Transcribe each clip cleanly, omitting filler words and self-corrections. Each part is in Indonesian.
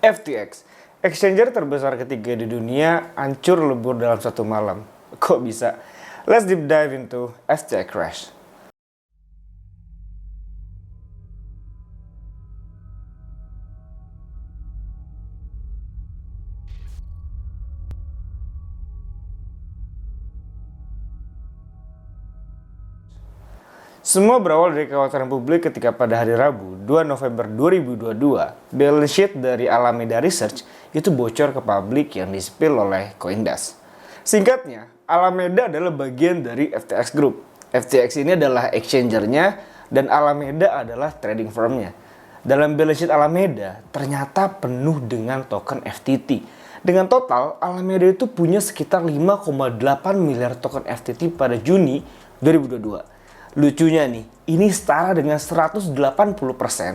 FTX, exchanger terbesar ketiga di dunia, hancur lebur dalam satu malam. Kok bisa? Let's deep dive into FTX crash. Semua berawal dari kekhawatiran publik ketika pada hari Rabu, 2 November 2022, balance sheet dari Alameda Research itu bocor ke publik yang di-spill oleh Coindesk. Singkatnya, Alameda adalah bagian dari FTX Group. FTX ini adalah exchangernya dan Alameda adalah trading firmnya. Dalam balance sheet Alameda ternyata penuh dengan token FTT. Dengan total, Alameda itu punya sekitar 5,8 miliar token FTT pada Juni 2022. Lucunya nih, ini setara dengan 180%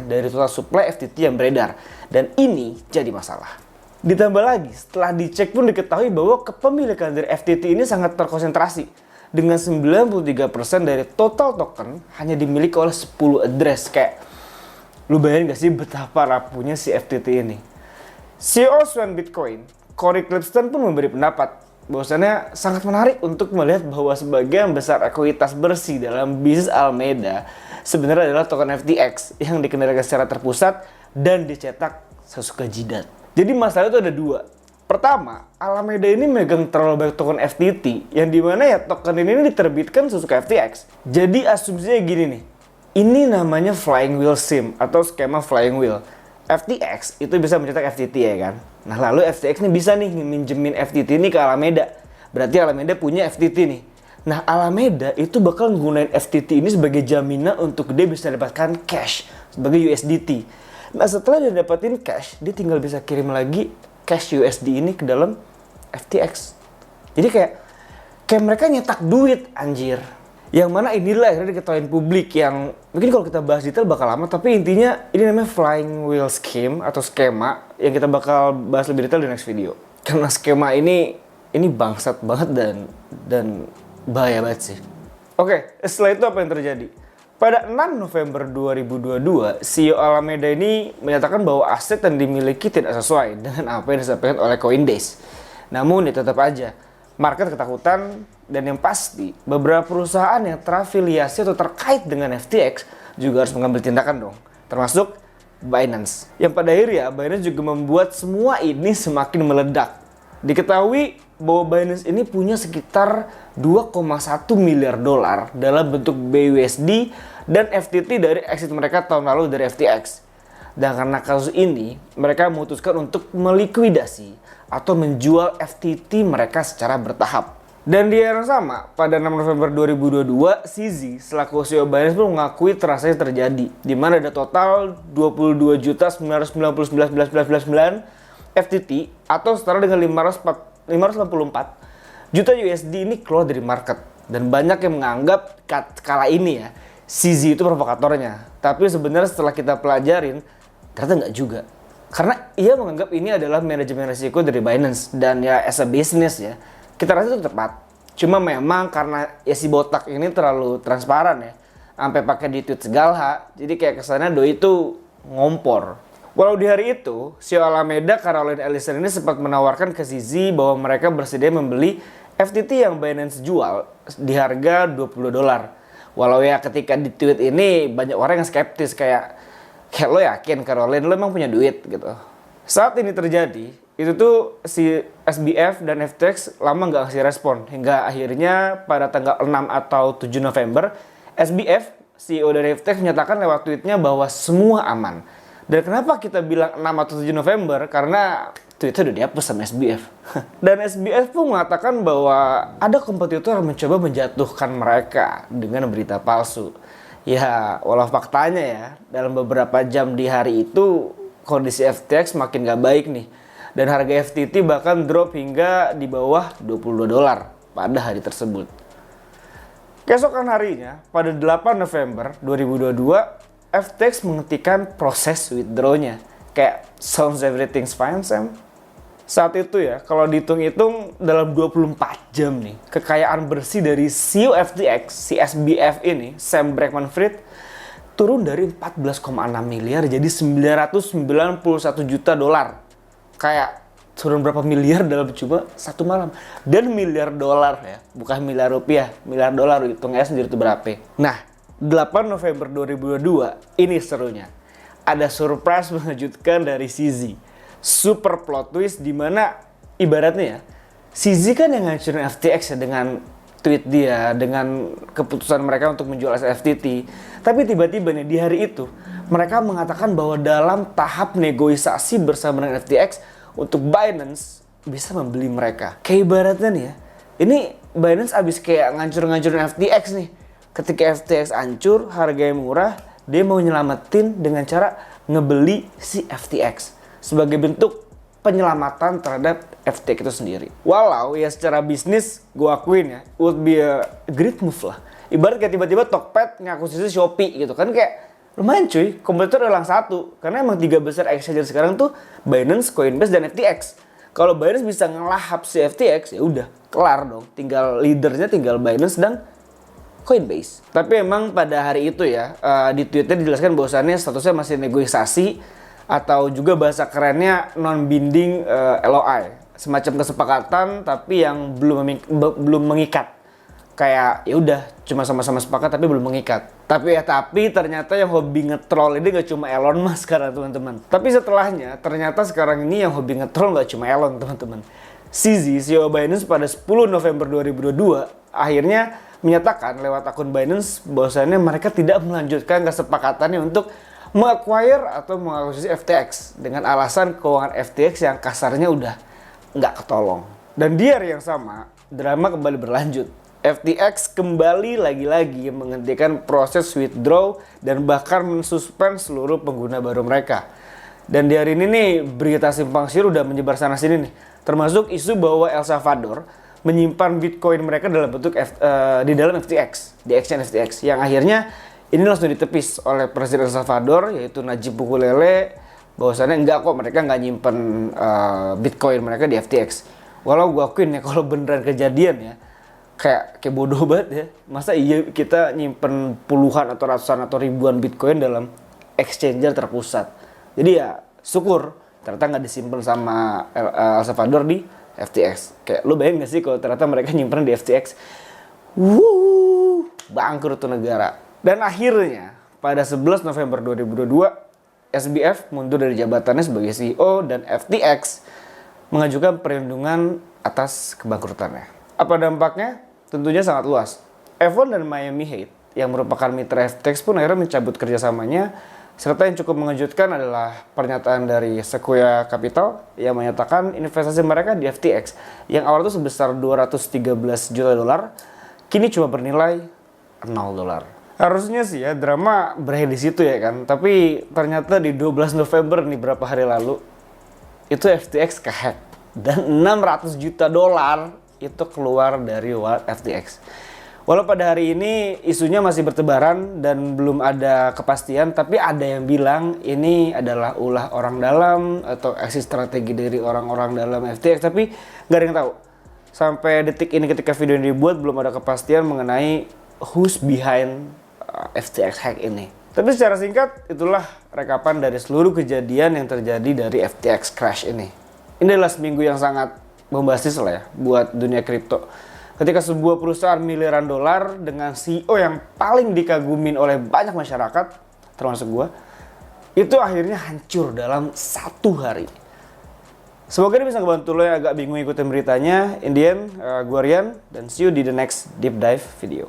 dari total supply FTT yang beredar. Dan ini jadi masalah. Ditambah lagi, setelah dicek pun diketahui bahwa kepemilikan dari FTT ini sangat terkonsentrasi. Dengan 93% dari total token hanya dimiliki oleh 10 address. Kayak, lu bayangin gak sih betapa rapuhnya si FTT ini? CEO Swan Bitcoin, Cory Klippsten pun memberi pendapat bahwasannya sangat menarik untuk melihat bahwa sebagian besar ekuitas bersih dalam bisnis Alameda sebenarnya adalah token FTX yang dikendalikan secara terpusat dan dicetak sesuka jidat. Jadi masalah itu ada dua. Pertama, Alameda ini megang terlalu banyak token FTT yang dimana ya token ini diterbitkan sesuka FTX. Jadi asumsinya gini nih, ini namanya flying wheel sim atau skema flying wheel. FTX itu bisa mencetak FTT ya kan. Nah lalu FTX nih bisa nih minjemin FTT ini ke Alameda. Berarti Alameda punya FTT nih. Nah Alameda itu bakal menggunakan FTT ini sebagai jaminan untuk dia bisa dapatkan cash sebagai USDT. Nah setelah dia dapetin cash, dia tinggal bisa kirim lagi cash USD ini ke dalam FTX. Jadi kayak mereka nyetak duit anjir. Yang mana inilah akhirnya diketahuin publik yang mungkin kalau kita bahas detail bakal lama, tapi intinya ini namanya flying wheel scheme atau skema yang kita bakal bahas lebih detail di next video. Karena skema ini bangsat banget dan bahaya banget sih. Oke, setelah itu apa yang terjadi? Pada 6 November 2022, CEO Alameda ini menyatakan bahwa aset yang dimiliki tidak sesuai dengan apa yang disampaikan oleh Coindesk. Namun ya tetap aja, market ketakutan dan yang pasti beberapa perusahaan yang terafiliasi atau terkait dengan FTX juga harus mengambil tindakan dong. Termasuk Binance. Yang pada akhirnya Binance juga membuat semua ini semakin meledak. Diketahui bahwa Binance ini punya sekitar 2,1 miliar dolar dalam bentuk BUSD dan FTT dari exit mereka tahun lalu dari FTX. Dan karena kasus ini, mereka memutuskan untuk melikuidasi atau menjual FTT mereka secara bertahap. Dan di era yang sama, pada 6 November 2022, CZ selaku CEO Binance pun mengakui transaksi terjadi, di mana ada total 22.999.999 FTT atau setara dengan 584 juta USD ini keluar dari market. Dan banyak yang menganggap kala ini ya, CZ itu provokatornya. Tapi sebenarnya setelah kita pelajarin, ternyata nggak juga. Karena ia menganggap ini adalah manajemen risiko dari Binance dan ya as a business ya, kita rasa itu tepat. Cuma memang karena ya si botak ini terlalu transparan ya, sampai pakai di tweet segala, jadi kayak kesannya doi itu ngompor. Walau di hari itu, CEO Alameda Caroline Ellison ini sempat menawarkan ke CZ bahwa mereka bersedia membeli FTT yang Binance jual di harga $20. Walau ya ketika di tweet ini banyak orang yang skeptis kayak lo yakin Caroline lo emang punya duit gitu. Saat ini terjadi, itu tuh si SBF dan FTX lama nggak ngasih respon. Hingga akhirnya pada tanggal 6 atau 7 November, SBF, CEO dari FTX menyatakan lewat tweetnya bahwa semua aman. Dan kenapa kita bilang 6 atau 7 November? Karena tweetnya udah dihapus sama SBF. Dan SBF pun mengatakan bahwa ada kompetitor yang mencoba menjatuhkan mereka dengan berita palsu. Ya, walau faktanya ya, dalam beberapa jam di hari itu, kondisi FTX makin gak baik nih. Dan harga FTT bahkan drop hingga di bawah $22 pada hari tersebut. Keesokan harinya, pada 8 November 2022, FTX menghentikan proses withdraw-nya. Kayak, sounds everything's fine, Sam? Saat itu ya, kalau dihitung-hitung dalam 24 jam nih, kekayaan bersih dari CEO FTX, si SBF ini, Sam Bankman-Fried, turun dari 14,6 miliar jadi 991 juta dolar. Kayak turun berapa miliar dalam cuma 1 malam. Dan miliar dolar ya, bukan miliar rupiah, miliar dolar, hitung aja sendiri itu berapa. Nah, 8 November 2022, ini serunya. Ada surprise mengejutkan dari CZ. Super plot twist di mana ibaratnya ya, CZ kan yang ngancurin FTX ya dengan tweet dia, dengan keputusan mereka untuk menjual SFTT. Tapi tiba-tiba nih di hari itu, mereka mengatakan bahwa dalam tahap negosiasi bersama dengan FTX untuk Binance bisa membeli mereka. Kayak ibaratnya nih ya, ini Binance abis kayak ngancur-ngancurin FTX nih. Ketika FTX hancur, harganya murah, dia mau nyelamatin dengan cara ngebeli si FTX. Sebagai bentuk penyelamatan terhadap FTX itu sendiri. Walau ya secara bisnis gue akuin ya, would be a great move lah. Ibarat kayak tiba-tiba Tokped ngakuisisi Shopee gitu kan, kayak lumayan cuy, kompetitor hilang satu. Karena emang 3 besar exchange sekarang tuh Binance, Coinbase, dan FTX. Kalau Binance bisa ngelahap si FTX, ya udah kelar dong. Tinggal leadernya tinggal Binance dan Coinbase. Tapi emang pada hari itu ya, di tweetnya dijelaskan bahwasannya statusnya masih negosiasi, atau juga bahasa kerennya non-binding LOI. Semacam kesepakatan tapi yang belum mengikat. Kayak ya udah cuma sama-sama sepakat tapi belum mengikat. Tapi ternyata yang hobi nge-troll ini gak cuma Elon Musk karena teman-teman. Tapi setelahnya ternyata sekarang ini yang hobi nge-troll gak cuma Elon teman-teman. CZ, CEO Binance pada 10 November 2022 akhirnya menyatakan lewat akun Binance bahwasannya mereka tidak melanjutkan kesepakatannya untuk meng-acquire atau mengakuisisi FTX dengan alasan keuangan FTX yang kasarnya udah nggak ketolong. Dan di hari yang sama, drama kembali berlanjut. FTX kembali lagi-lagi menghentikan proses withdraw dan bahkan mensuspend seluruh pengguna baru mereka. Dan di hari ini nih, berita simpang siur udah menyebar sana-sini nih. Termasuk isu bahwa El Salvador menyimpan Bitcoin mereka dalam bentuk di dalam FTX, di exchange FTX, yang akhirnya ini langsung ditepis oleh Presiden El Salvador, yaitu Nayib Bukele, bahwasannya enggak kok, mereka nggak nyimpen Bitcoin mereka di FTX. Walau gue akuin ya, kalau beneran kejadian ya, kayak bodoh banget ya. Masa iya kita nyimpen puluhan atau ratusan atau ribuan Bitcoin dalam exchanger terpusat. Jadi ya syukur ternyata nggak disimpan sama El Salvador di FTX. Kayak lu bayangin gak sih kalau ternyata mereka nyimpen di FTX? Bangkrut tuh negara. Dan akhirnya pada 11 November 2022, SBF mundur dari jabatannya sebagai CEO dan FTX mengajukan perlindungan atas kebangkrutannya. Apa dampaknya? Tentunya sangat luas. F1 dan Miami Heat yang merupakan mitra FTX pun akhirnya mencabut kerjasamanya, serta yang cukup mengejutkan adalah pernyataan dari Sequoia Capital yang menyatakan investasi mereka di FTX yang awal itu sebesar 213 juta dolar, kini cuma bernilai $0. Harusnya sih ya drama berakhir di situ ya kan, tapi ternyata di 12 November nih berapa hari lalu itu FTX kehack dan 600 juta dolar itu keluar dari wallet FTX. Walau pada hari ini isunya masih bertebaran dan belum ada kepastian, tapi ada yang bilang ini adalah ulah orang dalam atau exit strategi dari orang-orang dalam FTX, tapi nggak ada yang tahu. Sampai detik ini ketika video ini dibuat belum ada kepastian mengenai who's behind FTX hack ini. Tapi secara singkat itulah rekapan dari seluruh kejadian yang terjadi dari FTX crash ini. Ini adalah seminggu yang sangat bombastis lah ya buat dunia kripto. Ketika sebuah perusahaan miliaran dolar dengan CEO yang paling dikagumin oleh banyak masyarakat, termasuk gua, itu akhirnya hancur dalam 1 hari. Semoga ini bisa ngebantu lo yang agak bingung ikutin beritanya. In the end, gua Rian dan see you di the next deep dive video.